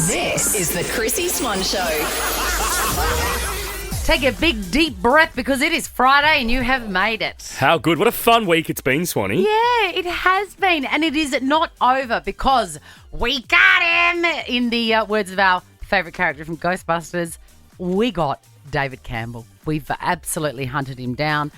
This is the Chrissy Swan Show. Take a big, deep breath because it is Friday and you have made it. How good. What a fun week it's been, Swanee. Yeah, it has been. And it is not over because we got him. In the words of our favourite character from Ghostbusters, we got David Campbell. We've absolutely hunted him down.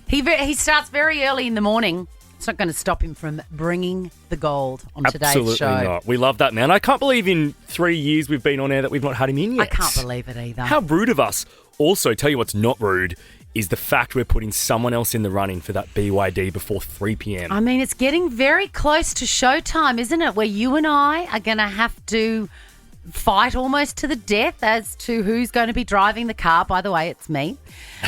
He starts very early in the morning. It's not going to stop him from bringing the gold on today's show. Absolutely not. We love that, man. I can't believe in 3 years we've been on air that we've not had him in yet. I can't believe it either. How rude of us. Also, tell you what's not rude is the fact we're putting someone else in the running for that BYD before 3 p.m. I mean, it's getting very close to showtime, isn't it? Where you and I are going to have to fight almost to the death as to who's going to be driving the car. By the way, it's me.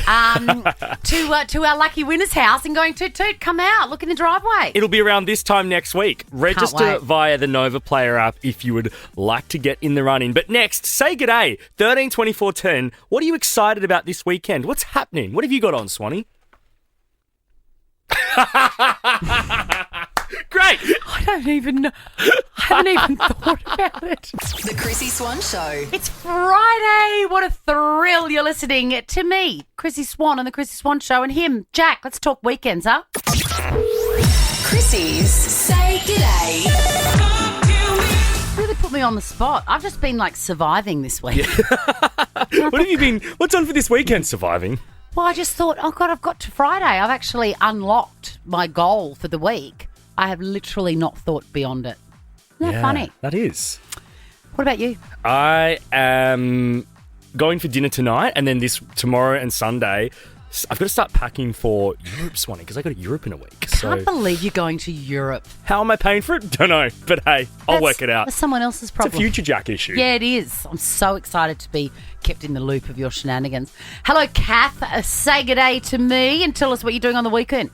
To our lucky winner's house and going, toot, toot, come out, look in the driveway. It'll be around this time next week. Register via the Nova Player app if you would like to get in the running. But next, say g'day. 13 24 10. What are you excited about this weekend? What's happening? What have you got on, Swanee? Great. I don't even know. I haven't even thought about it. The Chrissy Swan Show. It's Friday. What a thrill. You're listening to me, Chrissy Swan, on the Chrissy Swan Show, and him, Jack. Let's talk weekends, huh? Chrissy's Say G'day. Really put me on the spot. I've just been surviving this week. What have you been? What's on for this weekend? Surviving. Well, I just thought, oh God, I've got to Friday. I've actually unlocked my goal for the week. I have literally not thought beyond it. Isn't that funny? That is. What about you? I am going for dinner tonight, and then tomorrow and Sunday, I've got to start packing for Europe, Swanee, because I go to Europe in a week. Can't believe you're going to Europe. How am I paying for it? Don't know, but hey, I'll work it out. That's someone else's problem. It's a future Jack issue. Yeah, it is. I'm so excited to be kept in the loop of your shenanigans. Hello, Kath. Say g'day to me and tell us what you're doing on the weekend.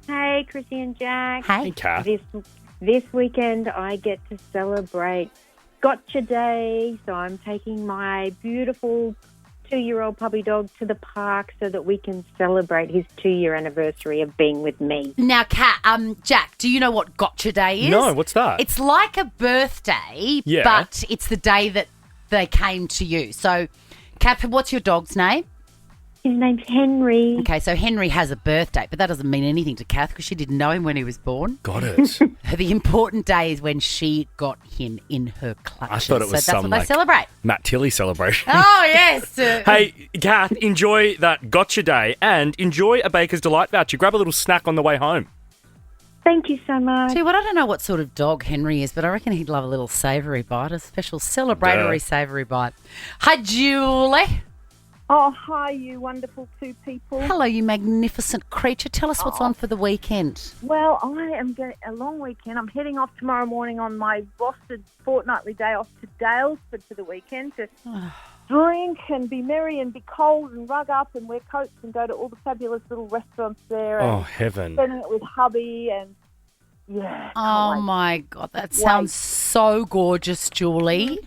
Hey, Chrissy and Jack. Hey, Kath. This weekend I get to celebrate Gotcha Day, so I'm taking my beautiful 2-year-old puppy dog to the park so that we can celebrate his 2-year anniversary of being with me. Now, Jack, do you know what Gotcha Day is? No, what's that? It's like a birthday, but it's the day that they came to you. So, Kath, what's your dog's name? His name's Henry. Okay, so Henry has a birthday, but that doesn't mean anything to Kath because she didn't know him when he was born. Got it. The important day is when she got him in her clutches. I thought it was so that's what they celebrate. Matt Tilley celebration. Oh, yes. Hey, Kath, enjoy that Gotcha Day and enjoy a Baker's Delight voucher. Grab a little snack on the way home. Thank you so much. See, I don't know what sort of dog Henry is, but I reckon he'd love a little savoury bite, a special celebratory savoury bite. Hi, Julie. Oh, hi, you wonderful two people. Hello, you magnificent creature. Tell us what's on for the weekend. Well, I am getting a long weekend. I'm heading off tomorrow morning on my rostered fortnightly day off to Dalesford for the weekend to drink and be merry and be cold and rug up and wear coats and go to all the fabulous little restaurants there. Oh, and heaven. Spending it with hubby and, yeah. Oh, my God. That sounds so gorgeous, Julie.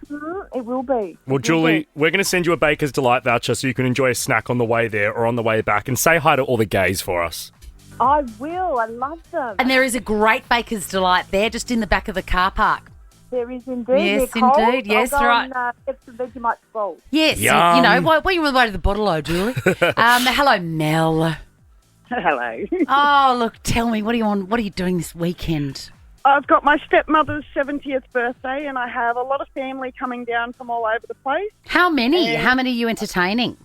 It will be. Well, Julie, we're going to send you a Baker's Delight voucher so you can enjoy a snack on the way there or on the way back, and say hi to all the gays for us. I will. I love them. And there is a great Baker's Delight there just in the back of the car park. There is indeed. Yes, They're cold. indeed. Yes, I'll go right. and get some Vegemite bowls. Yes, Yum. you know, while you're on the way to the bottle, Julie. Hello, Mel. Hello. Oh, look, tell me, what are you doing this weekend? I've got my stepmother's 70th birthday and I have a lot of family coming down from all over the place. How many? How many are you entertaining?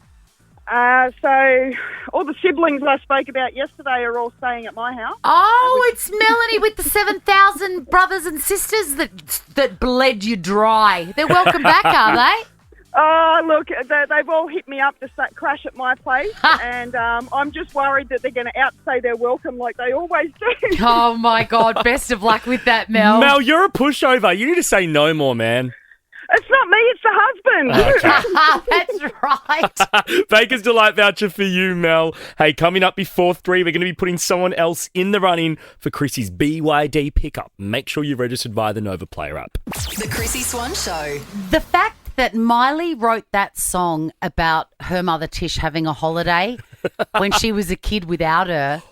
So all the siblings I spoke about yesterday are all staying at my house. Oh, it's Melanie with the 7,000 brothers and sisters that bled you dry. They're welcome back, are they? Oh, look, they've all hit me up to crash at my place, and I'm just worried that they're going to outsay their welcome like they always do. Oh, my God. Best of luck with that, Mel. Mel, you're a pushover. You need to say no more, man. It's not me, it's the husband. That's right. Baker's Delight voucher for you, Mel. Hey, coming up before 3, we're going to be putting someone else in the running for Chrissy's BYD pickup. Make sure you're registered via the Nova Player app. The Chrissy Swan Show. The fact that Miley wrote that song about her mother Tish having a holiday when she was a kid without her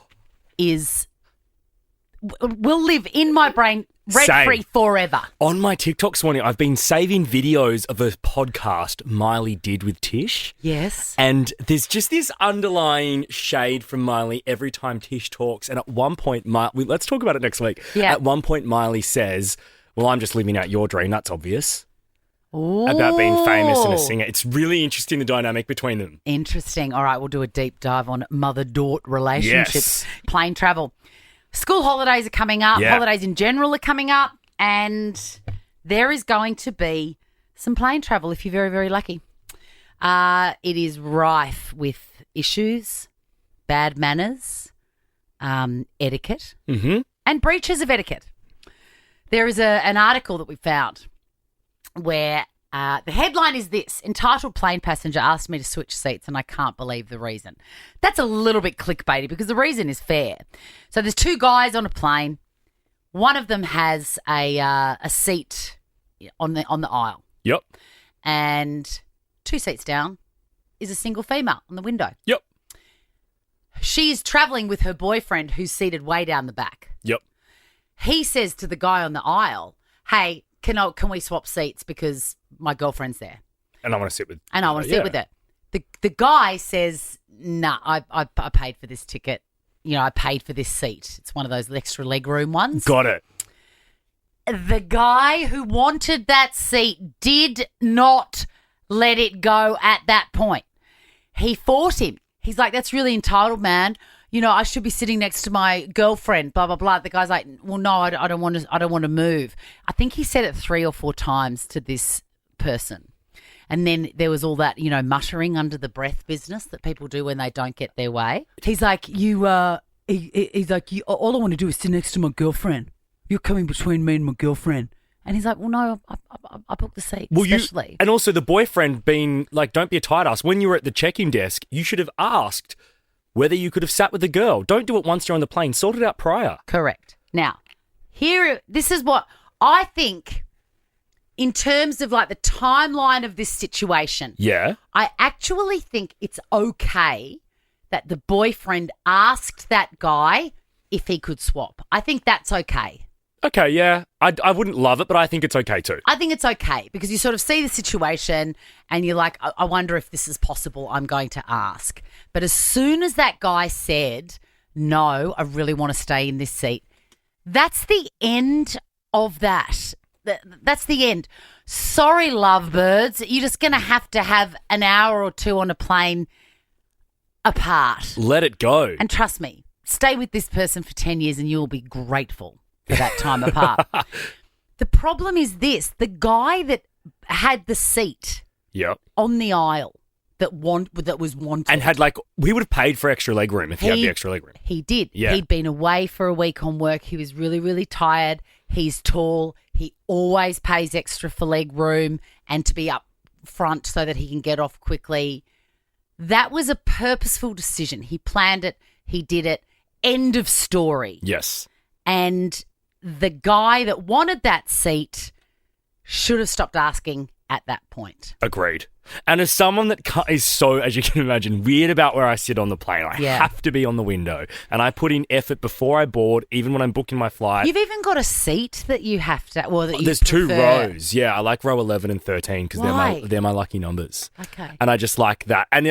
is will live in my brain rent-free forever. On my TikTok, Swanee, I've been saving videos of a podcast Miley did with Tish. Yes. And there's just this underlying shade from Miley every time Tish talks. And at one point, let's talk about it next week. Yeah. At one point, Miley says, well, I'm just living out your dream. That's obvious. Ooh. About being famous and a singer. It's really interesting, the dynamic between them. Interesting. All right, we'll do a deep dive on mother-daughter relationships. Yes. Plane travel. School holidays are coming up. Yeah. Holidays in general are coming up. And there is going to be some plane travel if you're very, very lucky. It is rife with issues, bad manners, etiquette, and breaches of etiquette. There is an article that we found where the headline is this: entitled plane passenger asked me to switch seats and I can't believe the reason. That's a little bit clickbaity because the reason is fair. So there's two guys on a plane. One of them has a seat on the aisle. Yep. And 2 seats down is a single female on the window. Yep. She's travelling with her boyfriend who's seated way down the back. Yep. He says to the guy on the aisle, hey, can we swap seats because my girlfriend's there? And I want to sit with her. The guy says, nah, I paid for this ticket. You know, I paid for this seat. It's one of those extra legroom ones. Got it. The guy who wanted that seat did not let it go at that point. He fought him. He's like, that's really entitled, man. You know, I should be sitting next to my girlfriend, blah, blah, blah. The guy's like, well, no, I don't want to move. I think he said it 3 or 4 times to this person. And then there was all that, you know, muttering under the breath business that people do when they don't get their way. He's like, he's like, all I want to do is sit next to my girlfriend. You're coming between me and my girlfriend. And he's like, well, no, I booked the seat, especially. And also the boyfriend being like, don't be a tight ass. When you were at the check-in desk, you should have asked whether you could have sat with the girl. Don't do it once you're on the plane. Sort it out prior. Correct. Now, this is what I think in terms of like the timeline of this situation. Yeah. I actually think it's okay that the boyfriend asked that guy if he could swap. I think that's okay. Okay, yeah. I wouldn't love it, but I think it's okay too. I think it's okay because you sort of see the situation and you're like, I wonder if this is possible. I'm going to ask. But as soon as that guy said, no, I really want to stay in this seat, that's the end of that. That's the end. Sorry, lovebirds. You're just going to have an hour or 2 on a plane apart. Let it go. And trust me, stay with this person for 10 years and you'll be grateful for that time apart. The problem is this: the guy that had the seat on the aisle that was wanted. And had we would have paid for extra legroom if he had the extra legroom. He did. Yeah. He'd been away for a week on work. He was really, really tired. He's tall. He always pays extra for legroom and to be up front so that he can get off quickly. That was a purposeful decision. He planned it. He did it. End of story. Yes. And the guy that wanted that seat should have stopped asking at that point. Agreed. And as someone that is so, as you can imagine, weird about where I sit on the plane, I have to be on the window. And I put in effort before I board, even when I'm booking my flight. You've even got a seat that you have to, or that you There's prefer. 2 rows. Yeah, I like row 11 and 13 because they're my lucky numbers. Okay. And I just like that. And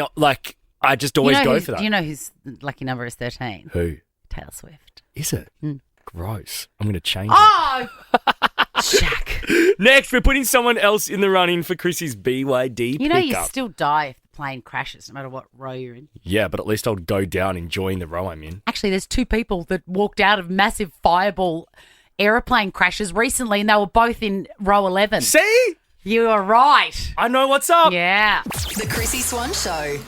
I just always go for that. Do you know whose lucky number is 13? Who? Taylor Swift. Is it? Gross. I'm going to change Oh, Jack. it. Next, we're putting someone else in the running for Chrissy's BYD You know you pickup. still die if the plane crashes, no matter what row you're in. Yeah, but at least I'll go down enjoying the row I'm in. Actually, there's 2 people that walked out of massive fireball aeroplane crashes recently, and they were both in row 11. See? You are right. I know what's up. Yeah. The Chrissy Swan Show.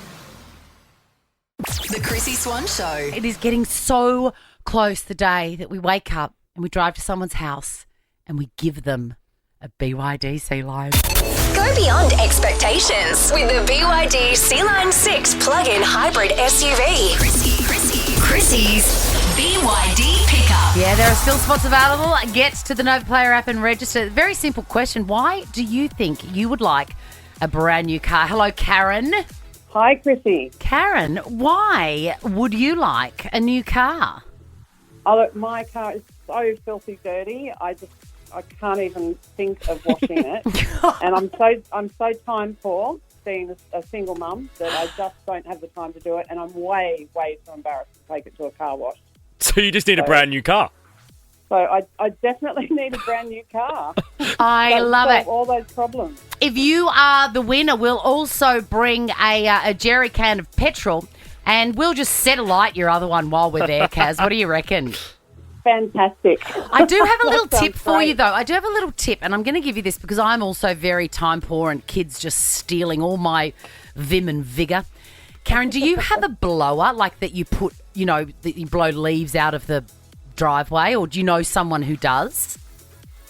The Chrissy Swan Show. It is getting so close the day that we wake up and we drive to someone's house and we give them a BYD Sea Line. Go beyond expectations with the BYD Sea Line 6 plug-in hybrid SUV. Chrissy's BYD pickup. Yeah, there are still spots available. Get to the Nova Player app and register. Very simple question. Why do you think you would like a brand new car? Hello, Karen. Hi, Chrissy. Karen, why would you like a new car? Oh, look, my car is so filthy dirty. I can't even think of washing it. And I'm so time poor being a single mum that I just don't have the time to do it, and I'm way too embarrassed to take it to a car wash. So you just need a brand new car. So I definitely need a brand new car. I love it. All those problems. If you are the winner, we'll also bring a jerry can of petrol, and we'll just set alight your other one while we're there, Kaz. What do you reckon? Fantastic. I do have a little That tip sounds for you, great. though. I do have a little tip, and I'm going to give you this because I'm also very time poor and kids just stealing all my vim and vigour. Karen, do you have a blower like that you put, that you blow leaves out of the driveway, or do you know someone who does?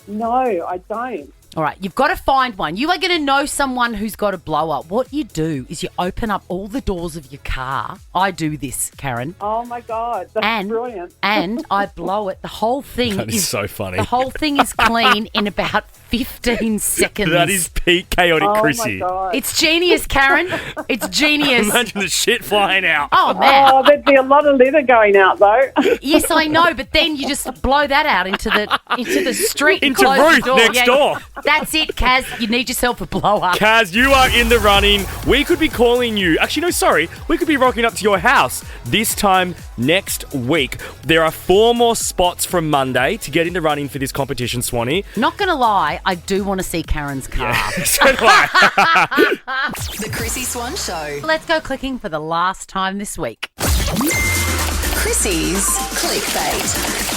No, I don't. All right, you've got to find one. You are going to know someone who's got a blower. What you do is you open up all the doors of your car. I do this, Karen. Oh, my God. That's brilliant. And I blow it. The whole thing That is so funny. The whole thing is clean in about 15 seconds. That is peak chaotic Chrissy. Oh, my God. It's genius, Karen. It's genius. Imagine the shit flying out. Oh, man. Oh, there'd be a lot of litter going out, though. Yes, I know, but then you just blow that out into the street and Into close Ruth the door. next door. That's it, Kaz. You need yourself a blower. Kaz, you are in the running. We could be calling you. Actually, no, sorry. We could be rocking up to your house this time next week. There are 4 more spots from Monday to get in the running for this competition, Swanee. Not going to lie, I do want to see Karen's car. So do I. The Chrissy Swan Show. Let's go clicking for the last time this week. Chrissy's Clickbait.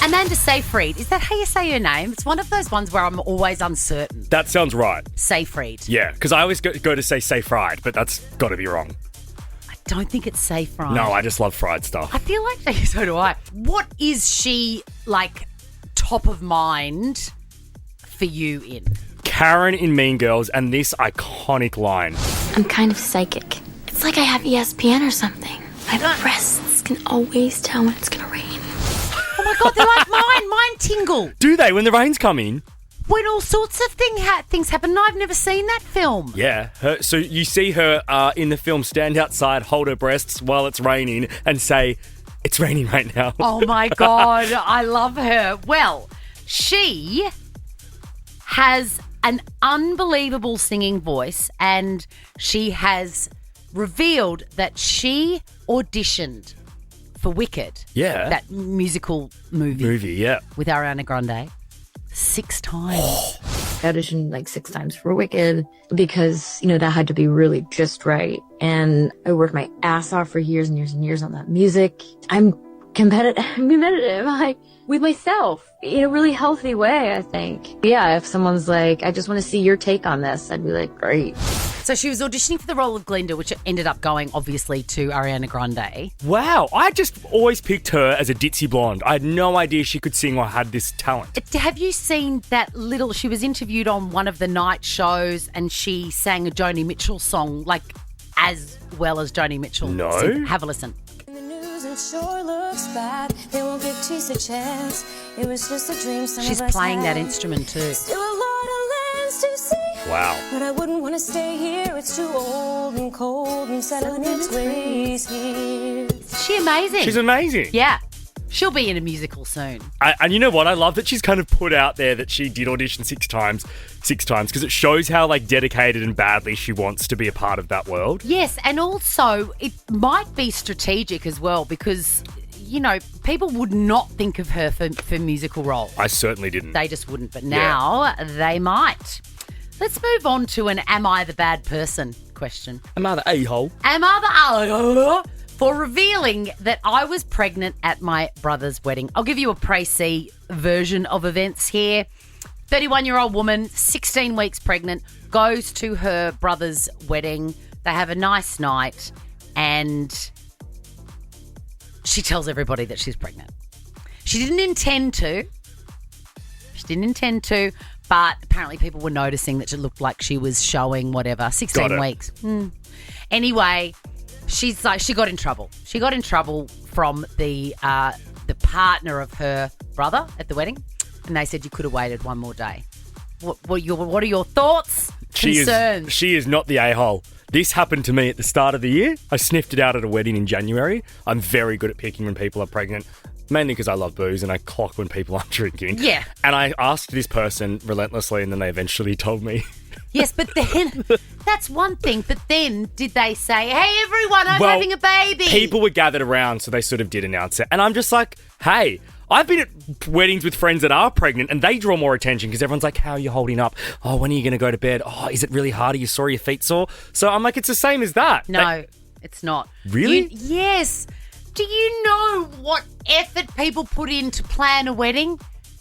Amanda Seyfried, is that how you say your name? It's one of those ones where I'm always uncertain. That sounds right. Seyfried. Yeah, because I always go to say fried, but that's got to be wrong. I don't think it's Seyfried. No, I just love fried stuff. I feel like so do I. What is she like top of mind for you in? Karen in Mean Girls and this iconic line. I'm kind of psychic. It's like I have ESPN or something. My breasts can always tell when it's going to rain. Oh my God, they're like mine. Mine tingle. Do they when the rain's coming? When all sorts of things happen. And I've never seen that film. Yeah. So you see her in the film stand outside, hold her breasts while it's raining and say, it's raining right now. Oh my God, I love her. Well, she has an unbelievable singing voice, and she has revealed that she auditioned for Wicked. Yeah. That musical movie. Yeah. With Ariana Grande 6 times. I auditioned like 6 times for Wicked because, that had to be really just right. And I worked my ass off for years and years and years on that music. I'm competitive, like with myself in a really healthy way, I think. Yeah, if someone's like, I just want to see your take on this, I'd be like, great. So she was auditioning for the role of Glinda, which ended up going, obviously, to Ariana Grande. Wow. I just always picked her as a ditzy blonde. I had no idea she could sing or had this talent. Have you seen that little... She was interviewed on one of the night shows and she sang a Joni Mitchell song, like, as well as Joni Mitchell. No. Have a listen. It sure looks bad. They won't give Cheese a chance. It was just a dream. She's playing that instrument too. Still a lot of lands to see. Wow. But I wouldn't want to stay here. It's too old and cold and settling its ways here. Is she amazing? She's amazing. Yeah. She'll be in a musical soon. And you know what? I love that she's kind of put out there that she did audition 6 times because it shows how dedicated and badly she wants to be a part of that world. Yes, and also it might be strategic as well because, people would not think of her for musical roles. I certainly didn't. They just wouldn't, but now they might. Let's move on to an Am I the Bad Person question. Am I the a-hole? Am I the for revealing that I was pregnant at my brother's wedding. I'll give you a précis version of events here. 31-year-old woman, 16 weeks pregnant, goes to her brother's wedding. They have a nice night and she tells everybody that she's pregnant. She didn't intend to, but apparently people were noticing that it looked like she was showing whatever, 16 weeks. Anyway, she got in trouble. She got in trouble from the partner of her brother at the wedding, and they said you could have waited one more day. What are your thoughts? Concerns? She is not the a-hole. This happened to me at the start of the year. I sniffed it out at a wedding in January. I'm very good at picking when people are pregnant. mainly because I love booze and I clock when people aren't drinking. Yeah. And I asked this person relentlessly and then they eventually told me. Yes, but then that's one thing. But then did they say, hey, everyone, I'm having a baby? People were gathered around, so they sort of did announce it. And I'm just like, hey, I've been at weddings with friends that are pregnant and they draw more attention because everyone's like, how are you holding up? Oh, when are you going to go to bed? Oh, is it really hard? Are you sore? Your feet sore? So I'm like, it's the same as that. No, it's not. Really? Yes. Do you know what effort people put in to plan a wedding?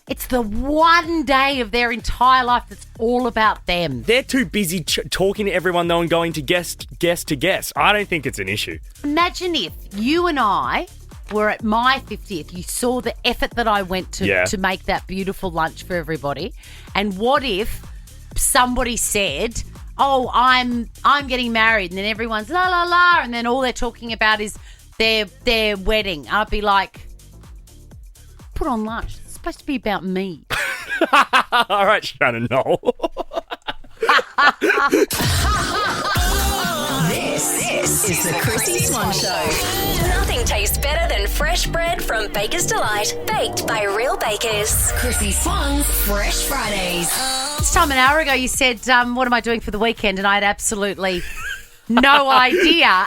It's the one day of their entire life that's all about them. They're too busy talking to everyone, though, and going to guest to guest. I don't think it's an issue. Imagine if you and I were at my 50th. You saw the effort that I went to make that beautiful lunch for everybody. And what if somebody said, oh, I'm getting married, and then everyone's la, la, la, and then all they're talking about is their wedding. I'd be like, put on lunch. It's supposed to be about me. All right, Shannon, no. This is the Chrissy Swan Show. Nothing tastes better than fresh bread from Baker's Delight, baked by real bakers. Chrissy Swan's Fresh Fridays. This time an hour ago you said, what am I doing for the weekend? And I had absolutely no idea.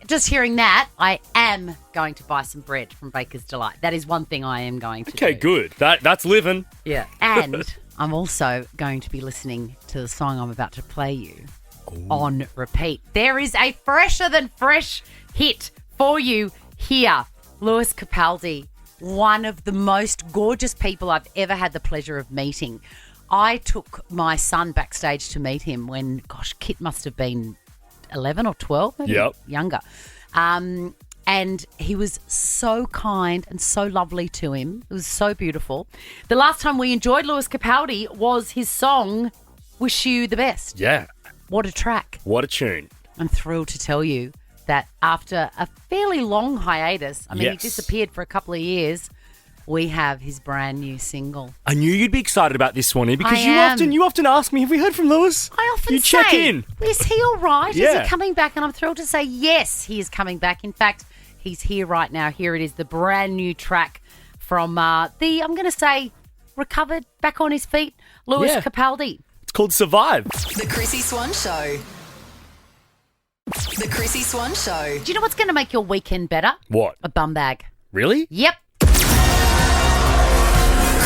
Just hearing that, I am going to buy some bread from Baker's Delight. That is one thing I am going to do. Okay, good. That's living. Yeah. And I'm also going to be listening to the song I'm about to play you on repeat. There is a fresher than fresh hit for you here. Lewis Capaldi, one of the most gorgeous people I've ever had the pleasure of meeting. I took my son backstage to meet him when, Kit must have been 11 or 12, maybe younger. And he was so kind and so lovely to him. It was so beautiful. The last time we enjoyed Lewis Capaldi was his song, Wish You the Best. Yeah. What a track. What a tune. I'm thrilled to tell you that after a fairly long hiatus, he disappeared for a couple of years, we have his brand new single. I knew you'd be excited about this, Swanee, because you often ask me, have we heard from Lewis? I often you check in. Is he all right? Yeah. Is he coming back? And I'm thrilled to say, yes, he is coming back. In fact, he's here right now. Here it is, the brand new track from recovered, back on his feet, Lewis Capaldi. It's called Survive. The Chrissy Swan Show. The Chrissy Swan Show. Do you know what's going to make your weekend better? What? A bum bag. Really? Yep.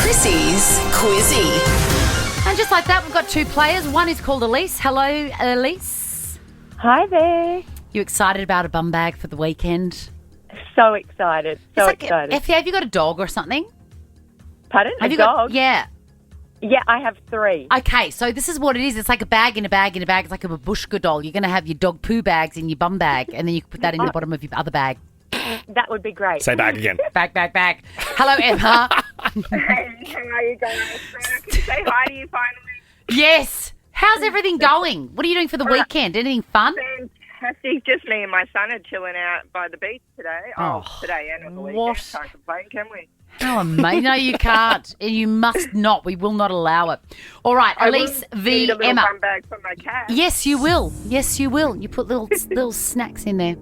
Chrissy's Quizzy. And just like that, we've got two players. One is called Elise. Hello, Elise. Hi there. You excited about a bum bag for the weekend? So excited. So excited. Have you got a dog or something? Pardon? Have a you dog? Got, yeah. Yeah, I have 3. Okay, so this is what it is. It's like a bag in a bag in a bag. It's like a babushka doll. You're going to have your dog poo bags in your bum bag, and then you can put that in the bottom of your other bag. That would be great. Say bag again. Bag. Hello, Emma. Hey, how are you guys? I can say hi to you finally. Yes. How's everything going? What are you doing for the weekend? Anything fun? Fantastic. Just me and my son are chilling out by the beach today. Today and on the weekend. What? Can't complain, can we? Oh, mate, no, you can't. You must not. We will not allow it. All right, Elise v. Need a little Emma. bum bag for my cat. Yes, you will. Yes, you will. You put little snacks in there.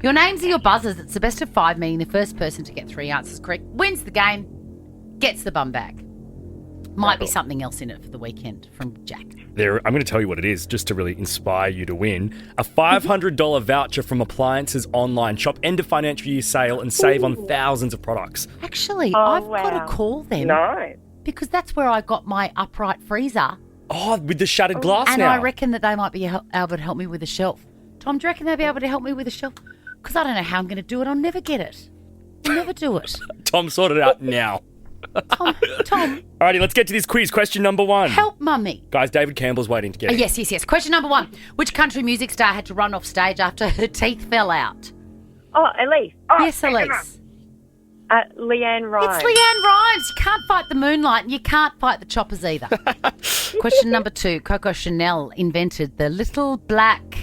Your names are your buzzers. It's the best of 5, meaning the first person to get 3 answers correct wins the game, gets the bum bag. Might be something else in it for the weekend from Jack. I'm going to tell you what it is, just to really inspire you to win. A $500 voucher from Appliances Online. Shop end of financial year sale and save on thousands of products. Actually, I've got to call them. Nice. Because that's where I got my upright freezer. Oh, with the shattered glass and now. I reckon that they might be able to help me with a shelf. Tom, do you reckon they'll be able to help me with a shelf? Because I don't know how I'm going to do it. I'll never get it. I'll never do it. Tom, sort it out now. Tom. Alrighty, let's get to this quiz. Question number 1. Help, Mummy. Guys, David Campbell's waiting to get in. Yes. Question number 1. Which country music star had to run off stage after her teeth fell out? Oh, Elise. Yes, Elise. Leanne Rimes. It's Leanne Rimes. You can't fight the moonlight and you can't fight the choppers either. Question number 2. Coco Chanel invented the little black...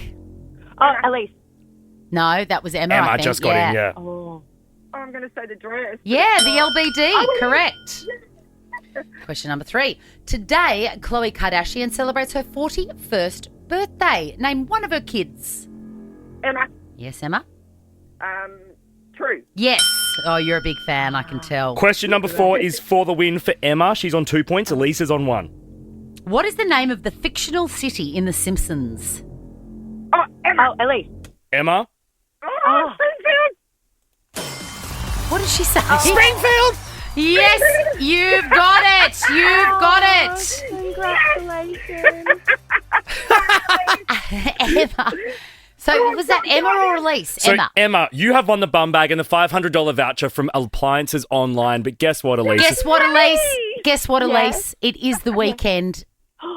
Oh, Elise. No, that was Emma, I think. Just got in, yeah. Oh, I'm going to say the dress. Yeah, the LBD. Correct. Question number 3. Today, Khloe Kardashian celebrates her 41st birthday. Name one of her kids. Emma. Yes, Emma? True. Yes. Oh, you're a big fan, I can tell. Question number 4 is for the win for Emma. She's on 2 points. Elisa's on 1. What is the name of the fictional city in The Simpsons? Oh, Emma. Oh, Elise. Emma? Oh, Springfield. What did she say? Springfield! Yes, you've got it. You've got it. Congratulations. Emma. So was that Emma or Elise? So, Emma. you have won the bum bag and the $500 voucher from Appliances Online. But guess what, Elise? Guess what, Elise? It is the weekend,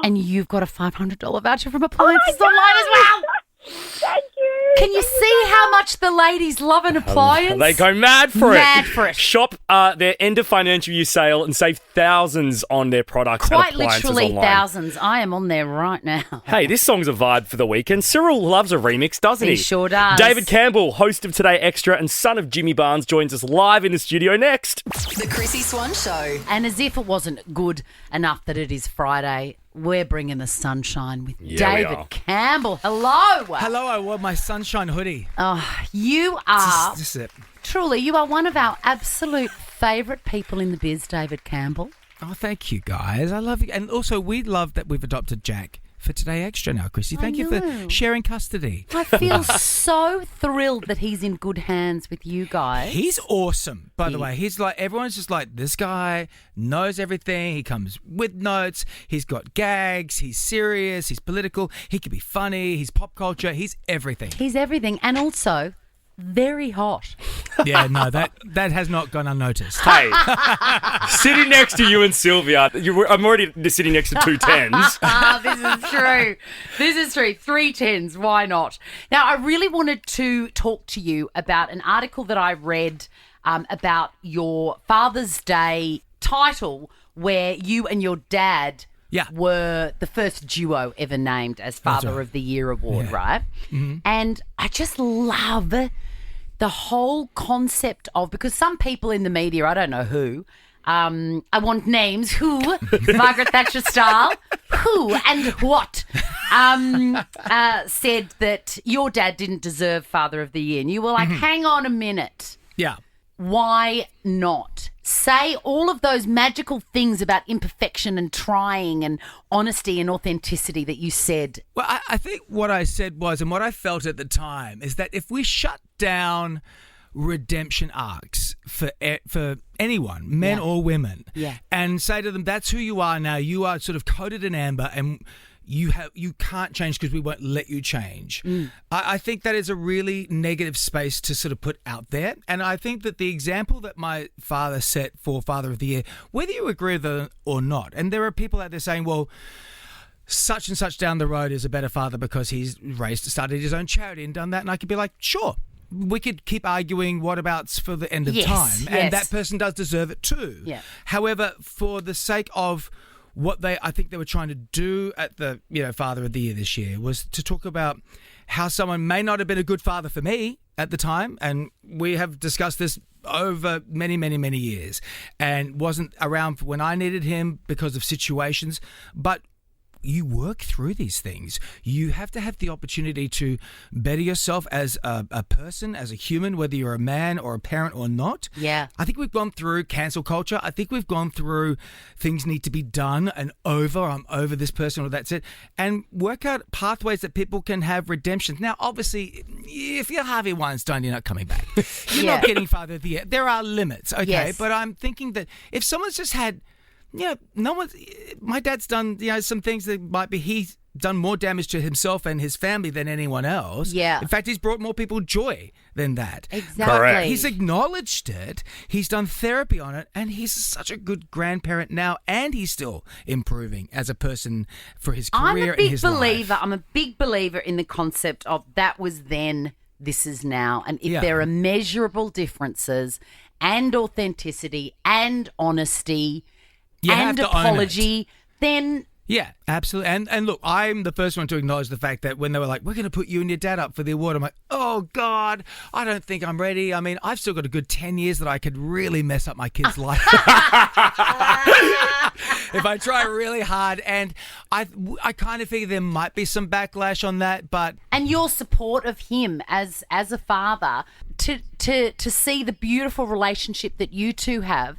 and you've got a $500 voucher from Appliances Online as well. Thank you. Can you see how much the ladies love an appliance? They go mad for it. Mad for it. Shop their end of financial year sale and save thousands on their products. Quite at Appliances literally Online. thousands. I am on there right now. Hey, this song's a vibe for the weekend. Cyril loves a remix, doesn't he? He sure does. David Campbell, host of Today Extra and son of Jimmy Barnes, joins us live in the studio next. The Chrissy Swan Show. And as if it wasn't good enough that it is Friday, we're bringing the sunshine with David Campbell. Hello. Hello, I wore my sunshine hoodie. Oh, you are, This is it. truly, you are one of our absolute favourite people in the biz, David Campbell. Oh, thank you, guys. I love you. And also, we love that we've adopted Jack for Today Extra now, Chrissy. Thank you for sharing custody. I feel so thrilled that he's in good hands with you guys. He's awesome, by the way. He's like, everyone's just like, this guy knows everything. He comes with notes. He's got gags. He's serious. He's political. He can be funny. He's pop culture. He's everything. He's everything. And also, very hot. Yeah, no, that has not gone unnoticed. Hey, sitting next to you and Sylvia, I'm already sitting next to 2 10s. This is true. This is true. 3 10s. Why not? Now, I really wanted to talk to you about an article that I read about your Father's Day title where you and your dad were the first duo ever named as Father of the Year award, right? Mm-hmm. And I just love the whole concept of, because some people in the media, I don't know who, I want names, who, Margaret Thatcher style, who and what, said that your dad didn't deserve Father of the Year. And you were like, hang on a minute. Yeah. Why not? Say all of those magical things about imperfection and trying and honesty and authenticity that you said. Well, I think what I said was, and what I felt at the time, is that if we shut down redemption arcs for anyone, men or women, and say to them, that's who you are now, you are sort of coated in amber and you can't change because we won't let you change. I think that is a really negative space to sort of put out there. And I think that the example that my father set for Father of the Year, whether you agree with it or not, and there are people out there saying, well, such and such down the road is a better father because he's started his own charity and done that. And I could be like, sure. We could keep arguing what abouts for the end of time. And that person does deserve it too. Yeah. However, for the sake of what I think they were trying to do at the Father of the Year this year was to talk about how someone may not have been a good father for me at the time, and we have discussed this over many, many, many years, and wasn't around when I needed him because of situations, but you work through these things. You have to have the opportunity to better yourself as a person, as a human, whether you're a man or a parent or not. Yeah. I think we've gone through cancel culture. I think we've gone through things need to be done and over. I'm over this person or that's it. And work out pathways that people can have redemption. Now, obviously, if you're Harvey Weinstein, you're not coming back. You're not getting Father of the Year. There are limits, okay? Yes. But I'm thinking that if someone's just had... my dad's done, some things that might be, he's done more damage to himself and his family than anyone else. Yeah. In fact, he's brought more people joy than that. Exactly. Correct. He's acknowledged it. He's done therapy on it. And he's such a good grandparent now. And he's still improving as a person for his career and his life. I'm a big believer in the concept of that was then, this is now. And if there are measurable differences and authenticity and honesty and apology, then... Yeah, absolutely. And look, I'm the first one to acknowledge the fact that when they were like, we're going to put you and your dad up for the award, I'm like, oh, God, I don't think I'm ready. I mean, I've still got a good 10 years that I could really mess up my kid's life if I try really hard. And I kind of figure there might be some backlash on that, but... And your support of him as a father to see the beautiful relationship that you two have,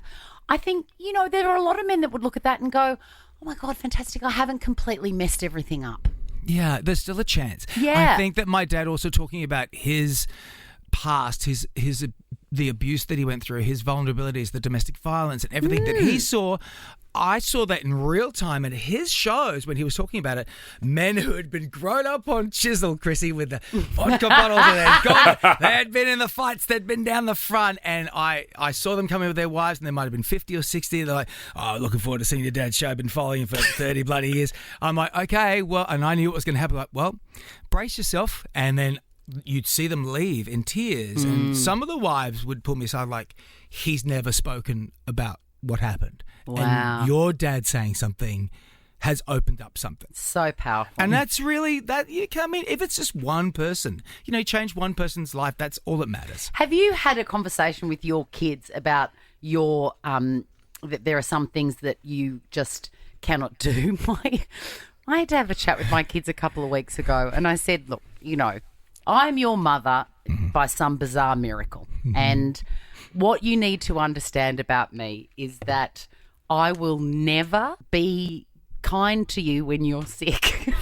I think, there are a lot of men that would look at that and go, oh my God, fantastic. I haven't completely messed everything up. Yeah, there's still a chance. Yeah. I think that my dad also talking about his past, the abuse that he went through, his vulnerabilities, the domestic violence and everything that he saw. I saw that in real time at his shows when he was talking about it. Men who had been grown up on chisel, Chrissy, with the vodka bottles and they had been in the fights, they'd been down the front, and I saw them come in with their wives, and they might have been 50 or 60. They're like, oh, looking forward to seeing your dad's show. I've been following him for 30 bloody years. I'm like, okay, well, and I knew what was going to happen. Like, well, brace yourself. And then you'd see them leave in tears, and some of the wives would pull me aside like, he's never spoken about what happened. Wow. And your dad saying something has opened up something. So powerful. And that's really that. I mean, if it's just one person, change one person's life, that's all that matters. Have you had a conversation with your kids about your that there are some things that you just cannot do? I had to have a chat with my kids a couple of weeks ago, and I said, look, I'm your mother by some bizarre miracle. And what you need to understand about me is that I will never be kind to you when you're sick.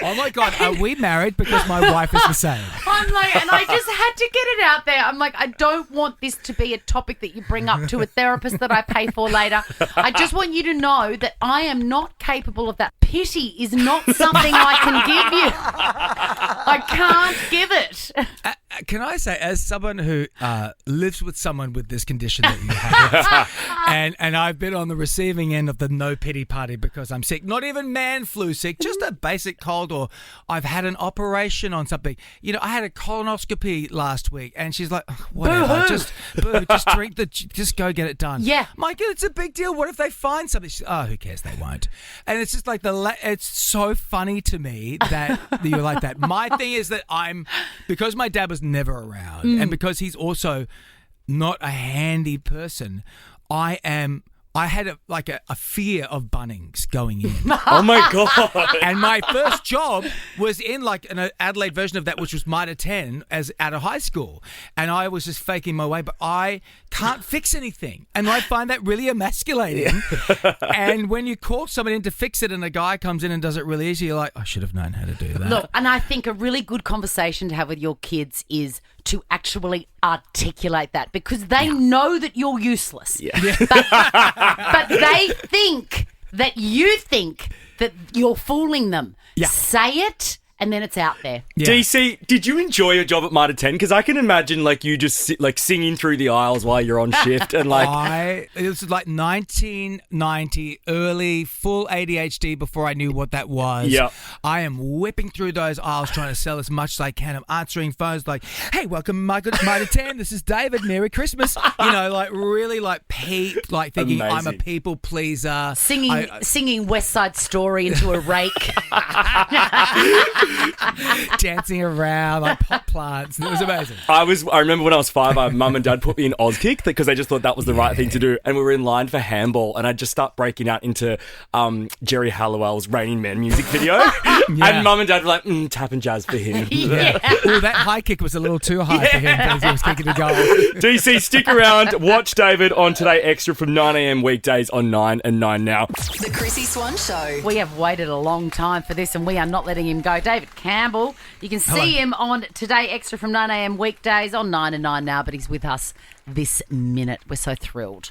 Oh my God, are we married? Because my wife is the same. I'm like, and I just had to get it out there. I'm like, I don't want this to be a topic that you bring up to a therapist that I pay for later. I just want you to know that I am not capable of that. Pity is not something I can give you. I can't give it. Can I say, as someone who lives with someone with this condition that you have, and I've been on the receiving end of the no pity party because I'm sick, not even man flu sick, just a basic cold, or I've had an operation on something. I had a colonoscopy last week, and she's like, whatever, just go get it done. Yeah. Mike, it's a big deal. What if they find something? She's, oh, who cares? They won't. And it's just like it's so funny to me that you're like that. My thing is that because my dad was never around, and because he's also not a handy person, I had a fear of Bunnings going in. Oh my God. And my first job was in an Adelaide version of that, which was Mitre 10 out of high school. And I was just faking my way, but I can't fix anything. And I find that really emasculating. And when you call someone in to fix it and a guy comes in and does it really easy, you're like, I should have known how to do that. Look, and I think a really good conversation to have with your kids is to actually articulate that, because they know that you're useless. Yeah. But they think that you think that you're fooling them. Yeah. Say it, and then it's out there. Yeah. DC, did you enjoy your job at Mitre 10? Because I can imagine you just singing through the aisles while you're on shift and it was 1990, early, full ADHD before I knew what that was. Yeah. I am whipping through those aisles trying to sell as much as I can. I'm answering phones like, hey, welcome Mitre 10. This is David. Merry Christmas. Really peak, thinking amazing. I'm a people pleaser. Singing West Side Story into a rake. Dancing around like pot plants. It was amazing. I remember when I was 5, my mum and dad put me in Auskick because they just thought that was the right thing to do. And we were in line for handball, and I'd just start breaking out into Jerry Halliwell's Raining Men music video. And mum and dad were like, tap and jazz for him. Oh, that high kick was a little too high for him because he was kicking a goal. DC, stick around. Watch David on Today Extra from 9 a.m. weekdays on 9 and 9 Now. The Chrissy Swan Show. We have waited a long time for this, and we are not letting him go. David Campbell, you can see him on Today Extra from 9 a.m. weekdays on 9 and 9 Now, but he's with us this minute. We're so thrilled.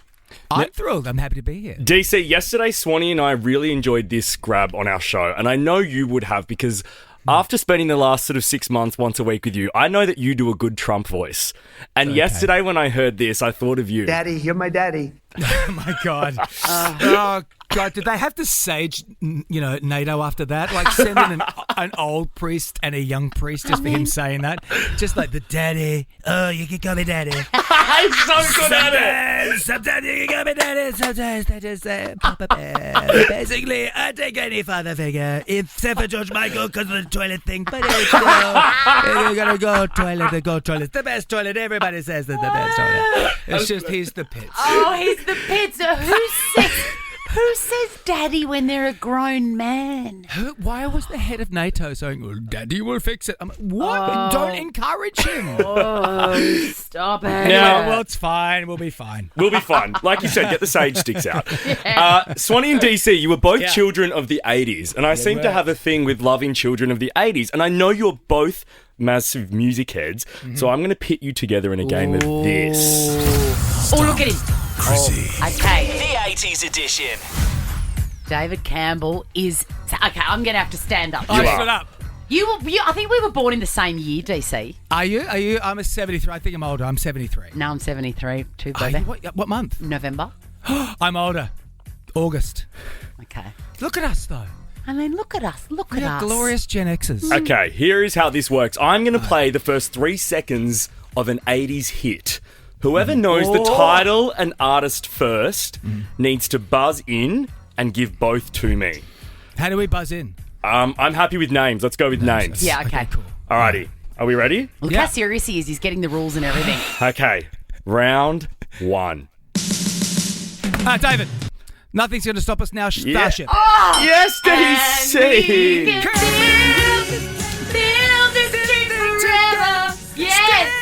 I'm thrilled. I'm happy to be here. DC, yesterday Swanee and I really enjoyed this grab on our show, and I know you would have, because after spending the last sort of 6 months once a week with you, I know that you do a good Trump voice. And yesterday when I heard this, I thought of you. Daddy, you're my daddy. Oh, my God. Oh, God, did they have to sage, NATO after that? Send in an old priest and a young priest just for him saying that? Just like the daddy. Oh, you can call me daddy. I'm so good at it. Sometimes you can call me daddy. Sometimes they just say Papa Bear. Basically, I take any father figure, except for George Michael because of the toilet thing. But it's you gotta go toilet. The best toilet. Everybody says that the best toilet. It's just he's the pits. Oh, he's the pits. Who says daddy when they're a grown man? Why was the head of NATO saying, well, Daddy will fix it? I'm like, what? Don't encourage him. Stop it. Anyway, well, it's fine. We'll be fine. We'll be fine. Like you said, get the sage sticks out. Swanee and DC, you were both children of the 80s, and I seem to have a thing with loving children of the 80s, and I know you're both massive music heads, so I'm going to pit you together in a game of this. Oh, look at him. Chrissie. Okay. The 80s edition. David Campbell is... Okay, I'm going to have to stand up. You are. Stood up. I think we were born in the same year, DC. Are you? I'm a 73. I think I'm older. I'm 73. No, I'm 73 too, Are baby. you? What month? November. I'm older. August. Okay. Look at us, though. I mean, look at us. Look We at are us. glorious Gen Xers. Okay, here is how this works. I'm going to play the first 3 seconds of an 80s hit. Whoever knows the title and artist first needs to buzz in and give both to me. How do we buzz in? I'm happy with names. Let's go with names. Yeah, okay. Cool. Alrighty. Are we ready? Look how serious he is. He's getting the rules and everything. Okay. Round 1. David. Nothing's going to stop us now, Starship. Yes, DC. Build this dream forever. Yes.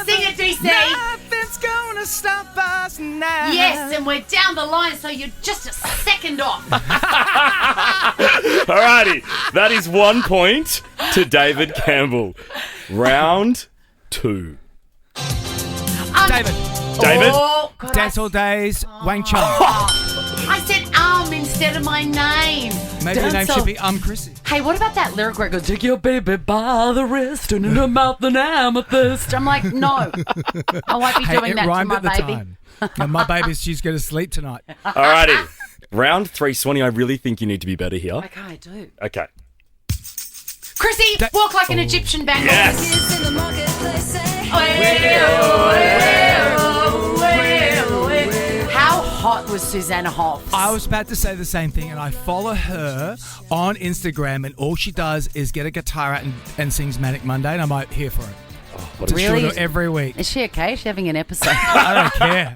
Sing it, DC. Nothing's going to stop us now. Yes, and we're down the line, so you're just a second off. Alrighty. That is 1 point to David Campbell. Round 2. David. Oh, God, Dance All Days, Wang Chung. I said instead of my name. Maybe your name should be Chrissie. Hey, what about that lyric where it goes, take your baby by the wrist and in her mouth an amethyst? I'm like, no. I won't be doing that to my baby. No, my baby, she's going to sleep tonight. Alrighty. Round 3, Swanee, I really think you need to be better here. Okay, I do. Okay. Chrissie, walk like an Egyptian bangle. Yes. How hot was Susanna Hoffs? I was about to say the same thing, and I follow her on Instagram, and all she does is get a guitar out and sings Manic Monday, and I'm like, here for it. Really? Every week. Is she okay? Is she having an episode? I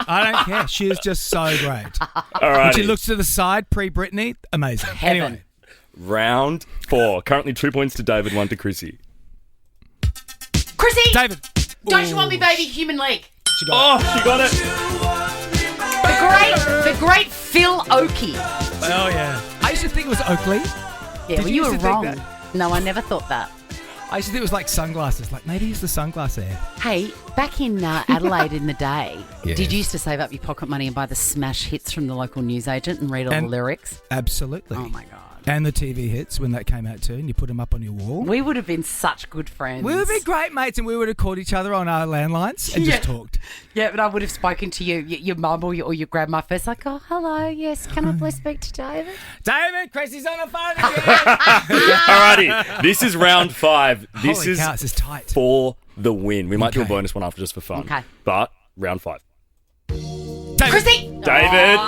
don't care. She is just so great. When she looks to the side, pre-Britney, amazing. Heaven. Anyway. Round 4. Currently 2 points to David, 1 to Chrissie. Chrissie! David. Don't you want me, baby? Human League. She got it. The great Phil Oakey. Oh, yeah. I used to think it was Oakley. Yeah, well, you were wrong. No, I never thought that. I used to think it was like sunglasses. Like, maybe it's the sunglass hair. Hey, back in Adelaide in the day, did you used to save up your pocket money and buy the smash hits from the local newsagent and read all the lyrics? Absolutely. Oh, my God. And the TV hits when that came out too, and you put them up on your wall. We would have been such good friends. We would have been great mates, and we would have called each other on our landlines and just talked. Yeah, but I would have spoken to you, your mum or your grandma first, like, oh, hello, yes, can I please speak to David? David, Chrissie's on the phone again. Alrighty, this is round 5. This Holy is cow, this is tight. for the win. We might do a bonus one after just for fun. Okay. But round 5. David. Chrissie! David.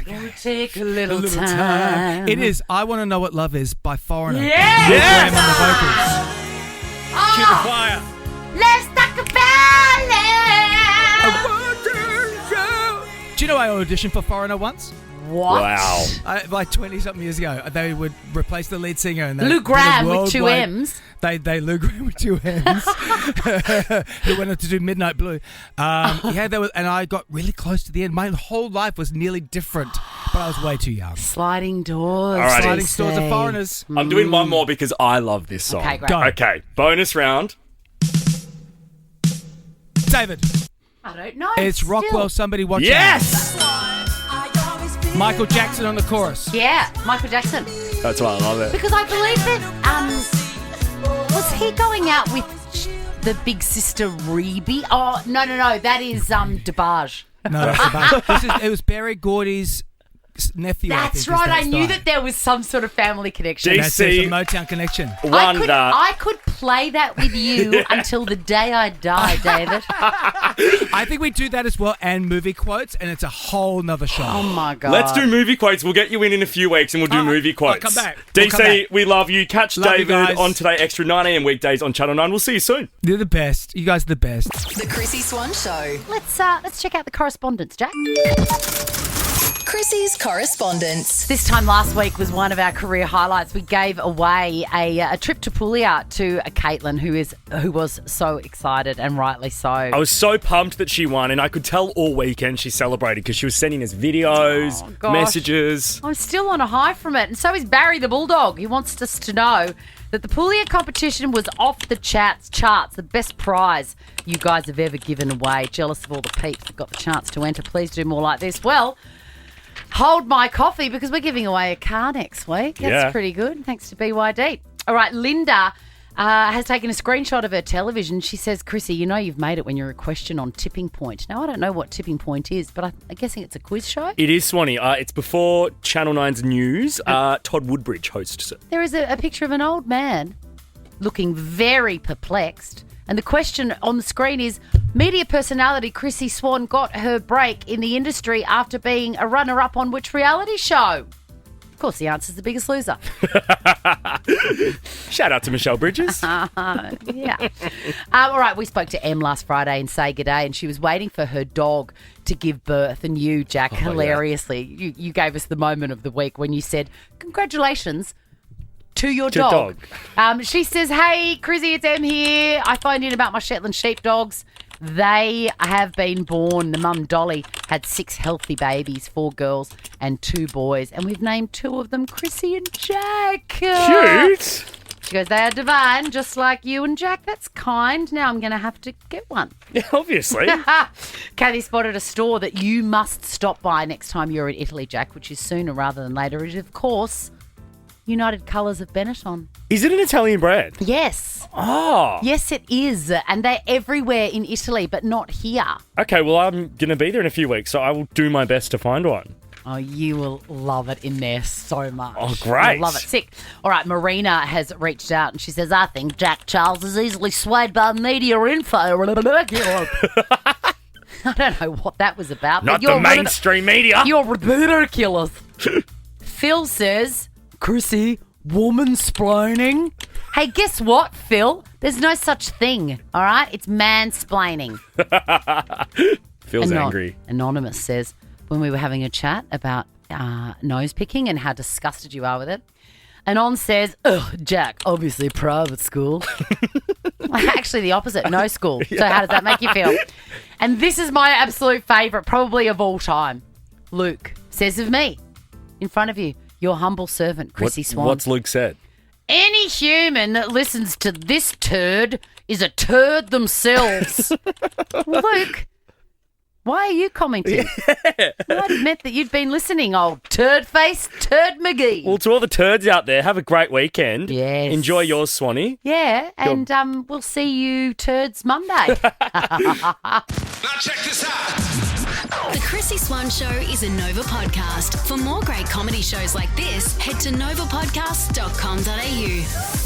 Gonna take a little time. It is I Want to Know What Love Is by Foreigner. Yes! Graham on the vocals. Cue the choir. Let's talk about it! Do you know I auditioned for Foreigner once? What? Wow. Like 20-something years ago, they would replace the lead singer. And Lou Gramm with 2 M's. They Lou Gramm with 2 M's. Who went on to do Midnight Blue. And I got really close to the end. My whole life was nearly different, but I was way too young. Sliding doors. Alrighty. Sliding Doors of Foreigners. I'm doing one more because I love this song. Okay, great. Go. Okay, bonus round. David. I don't know. It's Rockwell, Somebody Watch Yes! Out. Michael Jackson on the chorus. Yeah, Michael Jackson. That's why I love it. Because I believe that, was he going out with the big sister Rebe? Oh, no, that is DeBarge. No, that's about it was Barry Gordy's nephew. That's right. I knew that there was some sort of family connection. That's a Motown connection. Wonder. I could play that with you until the day I die, David. I think we do that as well, and movie quotes, and it's a whole nother show. Oh my God. Let's do movie quotes. We'll get you in a few weeks and we'll do movie quotes. Come back. DC, we love you. Catch Love you David guys. on Today Extra 9 a.m. weekdays on Channel 9. We'll see you soon. You're the best. You guys are the best. The Chrissy Swan Show. Let's check out the correspondence, Jack. Chrissy's correspondence. This time last week was one of our career highlights. We gave away a trip to Poolia to Caitlin, who was so excited, and rightly so. I was so pumped that she won, and I could tell all weekend she celebrated because she was sending us videos, messages. I'm still on a high from it, and so is Barry the Bulldog. He wants us to know that the Poolia competition was off the charts, the best prize you guys have ever given away. Jealous of all the peeps that got the chance to enter. Please do more like this. Well, hold my coffee because we're giving away a car next week. That's pretty good. Thanks to BYD. All right, Linda has taken a screenshot of her television. She says, Chrissy, you know you've made it when you're a question on Tipping Point. Now, I don't know what Tipping Point is, but I'm guessing it's a quiz show. It is, Swanee. It's before Channel 9's news. Todd Woodbridge hosts it. There is a picture of an old man looking very perplexed. And the question on the screen is, media personality Chrissy Swan got her break in the industry after being a runner-up on which reality show? Of course, the answer's The Biggest Loser. Shout out to Michelle Bridges. Yeah. All right, we spoke to Em last Friday and Say G'day, and she was waiting for her dog to give birth. And you, Jack, hilariously, you gave us the moment of the week when you said, congratulations to your dog. She says, hey, Chrissy, it's Em here. I phoned in about my Shetland sheepdogs. They have been born. The mum, Dolly, had 6 healthy babies, 4 girls and 2 boys. And we've named 2 of them Chrissy and Jack. Cute. She goes, they are divine, just like you and Jack. That's kind. Now I'm going to have to get one. Yeah, obviously. Kathy spotted a store that you must stop by next time you're in Italy, Jack, which is sooner rather than later. It is, of course, United Colours of Benetton. Is it an Italian brand? Yes. Oh. Yes, it is. And they're everywhere in Italy, but not here. Okay, well, I'm going to be there in a few weeks, so I will do my best to find one. Oh, you will love it in there so much. Oh, great. You'll love it. Sick. All right, Marina has reached out and she says, I think Jack Charles is easily swayed by media info. I don't know what that was about. Not the mainstream media. You're ridiculous. Phil says, Chrissy, woman-splaining. Hey, guess what, Phil? There's no such thing, all right? It's mansplaining. Phil's angry. Anonymous says, when we were having a chat about nose picking and how disgusted you are with it, Anon says, ugh, Jack, obviously private school. Actually, the opposite, no school. So how does that make you feel? And this is my absolute favourite, probably of all time. Luke says of me, in front of you, your humble servant, Chrissy Swan. What's Luke said? Any human that listens to this turd is a turd themselves. Luke, why are you commenting? Yeah. I meant that you'd been listening, old turd face, turd McGee. Well, to all the turds out there, have a great weekend. Yes. Enjoy yours, Swanee. Yeah, and we'll see you turds Monday. Now check this out. The Chrissy Swan Show is a Nova podcast. For more great comedy shows like this, head to novapodcast.com.au.